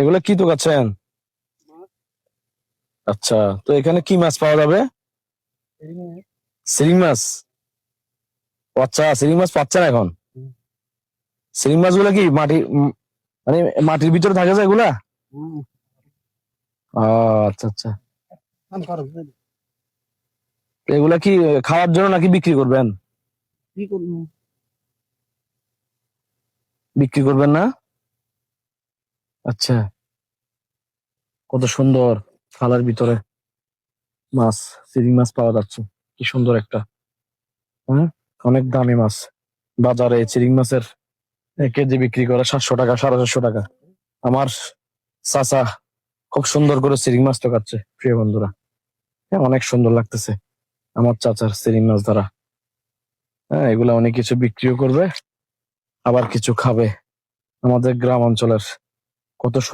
এগুলো কি তো কাচ্ছেন? আচ্ছা, তো এখানে কি মাছ পাওয়া যাবে? শিং মাছ? ও আচ্ছা, শিং মাছ পাচ্ছেন এখন? শিং মাছগুলো কি মানে মাটির ভিতরে থাকে যায় এগুলা? আচ্ছা আচ্ছা। তো এগুলা কি খাওয়ার জন্য নাকি বিক্রি করবেন? বিক্রি করবেন না? আচ্ছা, কত সুন্দর থালার ভিতরে মাছ, চিংড়ি মাছ পাওয়া যাচ্ছে। কি সুন্দর একটা, হ্যাঁ, অনেক দামি মাছ। বাজারে চিংড়ি মাছের কেজি বিক্রি করে 700 টাকা, 750 টাকা। আমার চাচা খুব সুন্দর করে চিংড়ি মাছ টোকাচ্ছে, প্রিয় বন্ধুরা। হ্যাঁ, অনেক সুন্দর লাগতেছে আমার চাচার চিংড়ি মাছ ধরা। হ্যাঁ, এগুলা অনেক কিছু বিক্রিও করবে, আবার কিছু খাবে। আমাদের গ্রাম অঞ্চলের কত সুন্দর